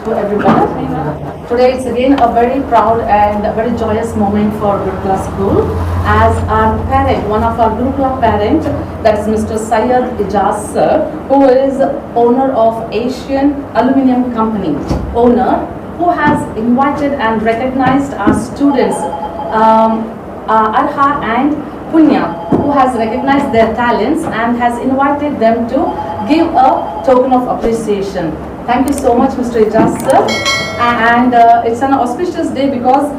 To everyone. Today it's again a very proud and very joyous moment for Gurukula School as our parent, one of our Gurukula parent, that is Mr. Syed Ijaz sir, who is owner of Asian Aluminium Company, who has invited and recognized our students, Arha and Punya, who has recognized their talents and has invited them to give a token of appreciation. Thank you so much, Mr. Ijaz sir. And it's an auspicious day because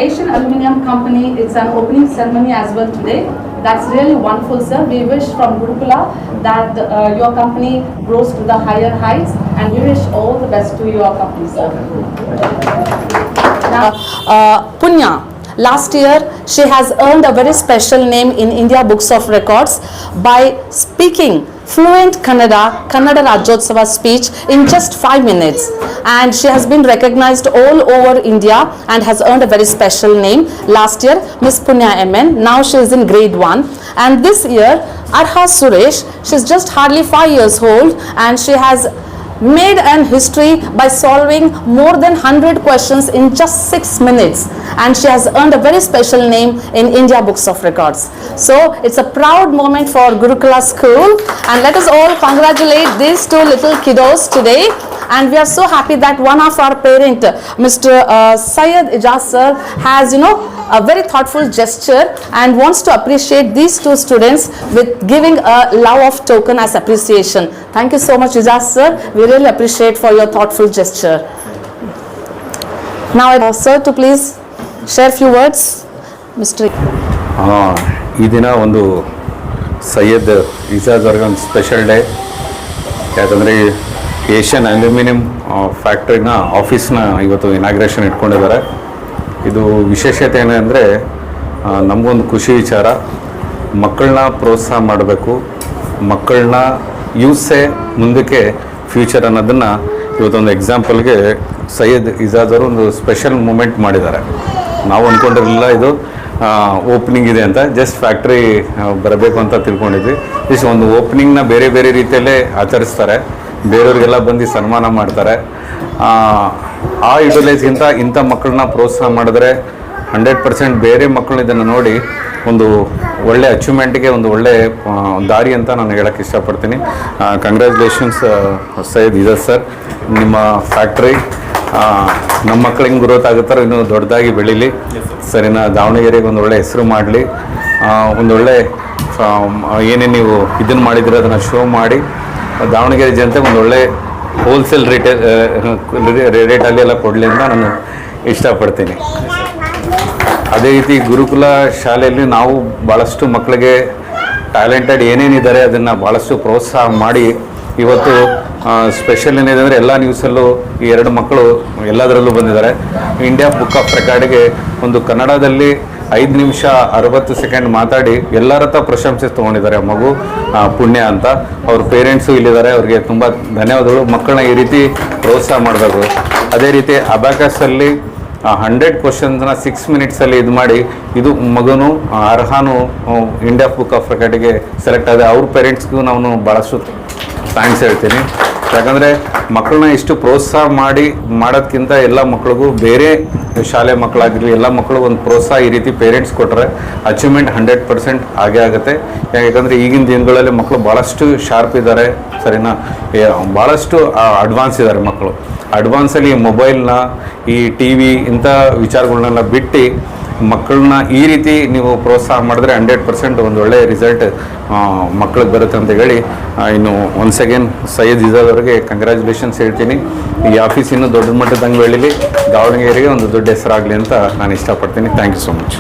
Asian Aluminium Company, it's an opening ceremony as well today. That's really wonderful, sir. We wish from Gurukula that your company grows to the higher heights, and we wish all the best to your company, sir. Now, Punya. Last year, she has earned a very special name in India Books of Records by speaking fluent Kannada Rajyotsava speech in just 5 minutes. And she has been recognized all over India and has earned a very special name. Last year, Miss Punya MN, now she is in grade 1. And this year, Arha Suresh, she's just hardly 5 years old and she has made an history by solving more than 100 questions in just 6 minutes, and she has earned a very special name in India Books of Records. So it's a proud moment for Gurukula School, and let us all congratulate these two little kiddos today. And we are so happy that one of our parent, Mr. Syed Ijaz sir, has a very thoughtful gesture and wants to appreciate these two students with giving a love of token as appreciation. Thank you so much, Ijaz sir. We really appreciate for your thoughtful gesture. Now I ask sir to please share few words. Mr. ಈ ದಿನ ಒಂದು ಸೈಯದ್ ಇಜಾಜ್ ಅವ್ರಿಗೆ ಒಂದು special day. ಯಾಕಂದರೆ Asian aluminium ಫ್ಯಾಕ್ಟ್ರಿನ ಆಫೀಸ್ನ ಇವತ್ತು inauguration ಇಟ್ಕೊಂಡಿದ್ದಾರೆ. ಇದು ವಿಶೇಷತೆ ಏನಂದರೆ ನಮಗೊಂದು ಖುಷಿ ವಿಚಾರ. ಮಕ್ಕಳನ್ನ ಪ್ರೋತ್ಸಾಹ ಮಾಡಬೇಕು, ಮಕ್ಕಳನ್ನ ಯೂಸೇ ಮುಂದಕ್ಕೆ ಫ್ಯೂಚರ್ ಅನ್ನೋದನ್ನು ಇವತ್ತೊಂದು ಎಕ್ಸಾಂಪಲ್ಗೆ ಸೈಯದ್ ಇಜಾಜ್ ಅವರು ಒಂದು ಸ್ಪೆಷಲ್ ಮೂಮೆಂಟ್ ಮಾಡಿದ್ದಾರೆ. ನಾವು ಅಂದ್ಕೊಂಡಿರಲಿಲ್ಲ ಇದು ಓಪನಿಂಗ್ ಇದೆ ಅಂತ, ಜಸ್ಟ್ ಫ್ಯಾಕ್ಟ್ರಿ ಬರಬೇಕು ಅಂತ ತಿಳ್ಕೊಂಡಿದ್ವಿ. ಇಷ್ಟು ಒಂದು ಓಪನಿಂಗ್ನ ಬೇರೆ ಬೇರೆ ರೀತಿಯಲ್ಲೇ ಆಚರಿಸ್ತಾರೆ, ಬೇರೆಯವ್ರಿಗೆಲ್ಲ ಬಂದು ಸನ್ಮಾನ ಮಾಡ್ತಾರೆ. ಆ ಯುಟಿಲೈಸ್ಗಿಂತ ಇಂಥ ಮಕ್ಕಳನ್ನ ಪ್ರೋತ್ಸಾಹ ಮಾಡಿದ್ರೆ 100% ಬೇರೆ ಮಕ್ಕಳು ಇದನ್ನು ನೋಡಿ ಒಂದು ಒಳ್ಳೆ ಅಚೀವ್ಮೆಂಟ್ಗೆ ಒಂದು ಒಳ್ಳೆ ದಾರಿ ಅಂತ ನಾನು ಹೇಳೋಕ್ಕೆ ಇಷ್ಟಪಡ್ತೀನಿ. Congratulations Syed Ijaz sir. ನಿಮ್ಮ ಫ್ಯಾಕ್ಟ್ರಿ ನಮ್ಮ ಮಕ್ಕಳು ಹೆಂಗೆ ಗ್ರೋತ್ ಆಗುತ್ತಾರೋ ಇನ್ನೂ ದೊಡ್ಡದಾಗಿ ಬೆಳೀಲಿ ಸರಿನಾ. ದಾವಣಗೆರೆಗೆ ಒಂದು ಒಳ್ಳೆ ಹೆಸರು ಮಾಡಲಿ, ಒಂದೊಳ್ಳೆ ಏನೇ ನೀವು ಇದನ್ನು ಮಾಡಿದರೆ ಅದನ್ನು ಶೋ ಮಾಡಿ ದಾವಣಗೆರೆ ಜನತೆಗೆ ಒಂದು ಒಳ್ಳೆ ಹೋಲ್ಸೇಲ್ ರೇಟಲ್ಲಿ ಎಲ್ಲ ಕೊಡಲಿ ಅಂತ ನಾನು ಇಷ್ಟಪಡ್ತೀನಿ. ಅದೇ ರೀತಿ ಗುರುಕುಲ ಶಾಲೆಯಲ್ಲಿ ನಾವು ಭಾಳಷ್ಟು ಮಕ್ಕಳಿಗೆ ಟ್ಯಾಲೆಂಟೆಡ್ ಏನೇನಿದ್ದಾರೆ ಅದನ್ನು ಭಾಳಷ್ಟು ಪ್ರೋತ್ಸಾಹ ಮಾಡಿ ಇವತ್ತು ಸ್ಪೆಷಲ್ ಏನಿದೆ ಅಂದರೆ ಎಲ್ಲ ನ್ಯೂಸಲ್ಲೂ ಈ 2 ಮಕ್ಕಳು ಎಲ್ಲದರಲ್ಲೂ ಬಂದಿದ್ದಾರೆ. ಇಂಡಿಯಾ ಬುಕ್ ಆಫ್ ರೆಕಾರ್ಡಿಗೆ ಒಂದು ಕನ್ನಡದಲ್ಲಿ 5 ನಿಮಿಷ 60 ಸೆಕೆಂಡ್ ಮಾತಾಡಿ ಎಲ್ಲರ ಹತ್ರ ಪ್ರಶಂಸೆ ತೊಗೊಂಡಿದ್ದಾರೆ. ಮಗು ಪುಣ್ಯ ಅಂತ, ಅವ್ರ ಪೇರೆಂಟ್ಸು ಇಲ್ಲಿದ್ದಾರೆ, ಅವ್ರಿಗೆ ತುಂಬ ಧನ್ಯವಾದಗಳು. ಮಕ್ಕಳನ್ನ ಈ ರೀತಿ ಪ್ರೋತ್ಸಾಹ ಮಾಡಬೇಕು. ಅದೇ ರೀತಿ ಅಬ್ಯಾಕಸಲ್ಲಿ 100 ಕ್ವಶನ್ಸ್ನ 6 ಮಿನಿಟ್ಸಲ್ಲಿ ಇದು ಮಾಡಿ ಇದು ಮಗನು ಅರ್ಹಾನು ಇಂಡಿಯಾ ಬುಕ್ ಆಫ್ ರೆಕಾರ್ಡಿಗೆ ಸೆಲೆಕ್ಟ್ ಆಗಿದೆ. ಅವ್ರ ಪೇರೆಂಟ್ಸ್ಗೂ ನಾನು ಭಾಳಷ್ಟು ಥ್ಯಾಂಕ್ಸ್ ಹೇಳ್ತೀನಿ. ಯಾಕಂದರೆ ಮಕ್ಕಳನ್ನ ಇಷ್ಟು ಪ್ರೋತ್ಸಾಹ ಮಾಡೋದಕ್ಕಿಂತ ಎಲ್ಲ ಮಕ್ಕಳಿಗೂ ಬೇರೆ ಶಾಲೆ ಮಕ್ಕಳಾಗಿರಲಿ ಎಲ್ಲ ಮಕ್ಕಳು ಒಂದು ಪ್ರೋತ್ಸಾಹ ಈ ರೀತಿ ಪೇರೆಂಟ್ಸ್ ಕೊಟ್ಟರೆ ಅಚೀವ್ಮೆಂಟ್ 100% ಆಗೇ ಆಗುತ್ತೆ. ಯಾಕಂದರೆ ಈಗಿನ ದಿನಗಳಲ್ಲಿ ಮಕ್ಕಳು ಭಾಳಷ್ಟು ಶಾರ್ಪ್ ಇದ್ದಾರೆ ಸರಿನಾ, ಭಾಳಷ್ಟು ಅಡ್ವಾನ್ಸ್ ಇದ್ದಾರೆ ಮಕ್ಕಳು. ಅಡ್ವಾನ್ಸಲ್ಲಿ ಮೊಬೈಲ್ನ ಈ ಟಿ ವಿ ಇಂಥ ವಿಚಾರಗಳನ್ನೆಲ್ಲ ಬಿಟ್ಟು ಮಕ್ಕಳನ್ನ ಈ ರೀತಿ ನೀವು ಪ್ರೋತ್ಸಾಹ ಮಾಡಿದ್ರೆ 100% ಒಂದು ಒಳ್ಳೆಯ ರಿಸಲ್ಟ್ ಮಕ್ಕಳಿಗೆ ಬರುತ್ತೆ ಅಂತ ಹೇಳಿ ಇನ್ನು ಒನ್ಸ್ ಅಗೇನ್ ಸೈಯದ್ ಇಜಾಜ್ ಅವರಿಗೆ ಕಂಗ್ರ್ಯಾಚುಲೇಷನ್ಸ್ ಹೇಳ್ತೀನಿ. ಈ ಆಫೀಸ್ ಇನ್ನೂ ದೊಡ್ಡ ಮಟ್ಟದಂಗೆ ಬೆಳೀಲಿ, ದಾವಣಗೆರೆಗೆ ಒಂದು ದೊಡ್ಡ ಹೆಸರಾಗಲಿ ಅಂತ ನಾನು ಇಷ್ಟಪಡ್ತೀನಿ. Thank you so much.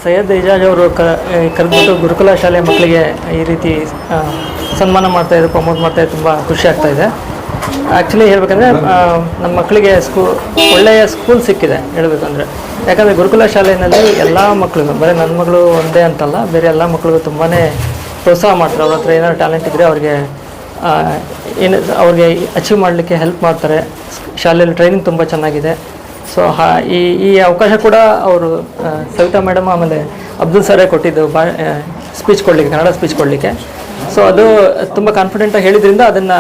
Syed Ijaz ಅವರು ಕರೆದ್ಬಿಟ್ಟು ಗುರುಕುಲ ಶಾಲೆ ಮಕ್ಕಳಿಗೆ ಈ ರೀತಿ ಸನ್ಮಾನ ಮಾಡ್ತಾಯಿದ್ರು, ಪ್ರಮೋಟ್ ಮಾಡ್ತಾಯಿದ್ರು. ತುಂಬ ಖುಷಿ ಆಗ್ತಾಯಿದೆ. ಆ್ಯಕ್ಚುಲಿ ಹೇಳ್ಬೇಕಂದ್ರೆ ನಮ್ಮ ಮಕ್ಕಳಿಗೆ ಒಳ್ಳೆಯ ಸ್ಕೂಲ್ ಸಿಕ್ಕಿದೆ ಹೇಳಬೇಕಂದ್ರೆ. ಯಾಕಂದರೆ ಗುರುಕುಲ ಶಾಲೆಯಲ್ಲಿ ಎಲ್ಲ ಮಕ್ಕಳಿಗೂ, ಬರೀ ನನ್ನ ಮಗಳು ಒಂದೇ ಅಂತಲ್ಲ, ಬೇರೆ ಎಲ್ಲ ಮಕ್ಕಳಿಗೂ ತುಂಬಾ ಪ್ರೋತ್ಸಾಹ ಮಾಡ್ತಾರೆ. ಅವ್ರ ಹತ್ರ ಏನಾದ್ರು ಟ್ಯಾಲೆಂಟ್ ಇದ್ದರೆ ಅವ್ರಿಗೆ ಅಚೀವ್ ಮಾಡಲಿಕ್ಕೆ ಹೆಲ್ಪ್ ಮಾಡ್ತಾರೆ. ಶಾಲೆಯಲ್ಲಿ ಟ್ರೈನಿಂಗ್ ತುಂಬ ಚೆನ್ನಾಗಿದೆ. ಸೊ ಈ ಅವಕಾಶ ಕೂಡ ಅವರು ಸವಿತಾ ಮೇಡಮ್ ಆಮೇಲೆ ಅಬ್ದುಲ್ ಸರೇ ಕೊಟ್ಟಿದ್ದು ಸ್ಪೀಚ್ ಕೊಡಲಿಕ್ಕೆ, ಕನ್ನಡ ಸ್ಪೀಚ್ ಕೊಡಲಿಕ್ಕೆ. ಸೊ ಅದು ತುಂಬ ಕಾನ್ಫಿಡೆಂಟಾಗಿ ಹೇಳಿದ್ರಿಂದ ಅದನ್ನು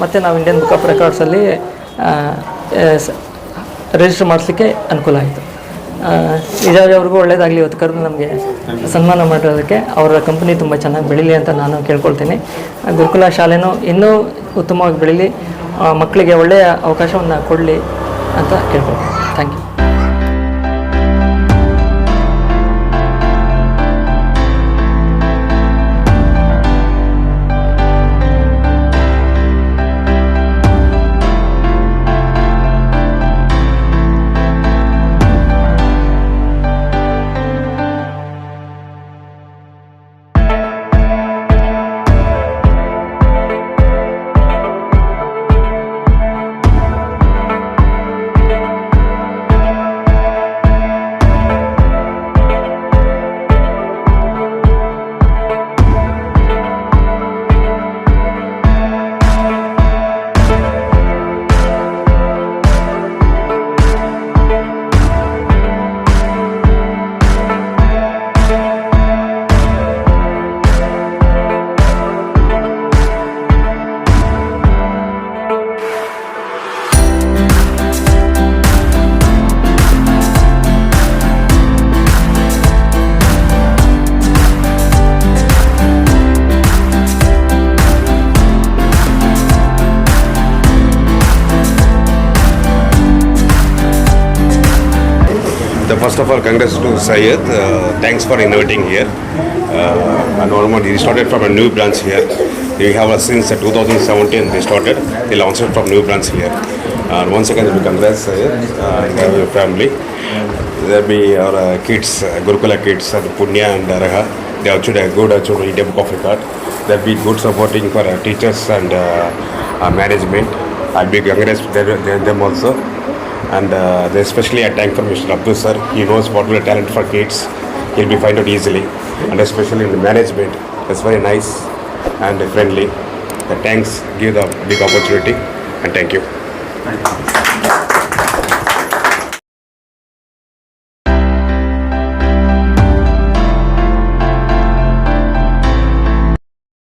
ಮತ್ತೆ ನಾವು ಇಂಡಿಯನ್ ಬುಕ್ ಆಫ್ ರೆಕಾರ್ಡ್ಸಲ್ಲಿ ರಿಜಿಸ್ಟರ್ ಮಾಡಿಸ್ಲಿಕ್ಕೆ ಅನುಕೂಲ ಆಯಿತು. ಇಜಾಜ್ ಅವ್ರಿಗೂ ಒಳ್ಳೆಯದಾಗಲಿ, ಇವತ್ತು ಕರೆದು ನಮಗೆ ಸನ್ಮಾನ ಮಾಡಿರೋದಕ್ಕೆ. ಅವರ ಕಂಪ್ನಿ ತುಂಬ ಚೆನ್ನಾಗಿ ಬೆಳೀಲಿ ಅಂತ ನಾನು ಕೇಳ್ಕೊಳ್ತೀನಿ. ಗುರುಕುಲ ಶಾಲೆನೂ ಇನ್ನೂ ಉತ್ತಮವಾಗಿ ಬೆಳೀಲಿ, ಮಕ್ಕಳಿಗೆ ಒಳ್ಳೆಯ ಅವಕಾಶವನ್ನು ಕೊಡಲಿ ಅಂತ ಕೇಳ್ಕೊಳ್ತೀನಿ. Thank you. First of all, congrats to Syed. Thanks for inviting here. And almost he started from a new branch here. We have since 2017 they started. They launched it from new branch here. And once again, congrats Syed and your family. There be our kids, Gurukula kids, Punya and Raha. They achieved a good India Book of Record. There be good supporting for teachers and management. I'll be congrats them also. And especially I thank for Mr. Abdul sir. He knows what will talent for kids. He'll be find out easily, and especially in the management, that's very nice and friendly. The thanks, give the big opportunity, and thank you.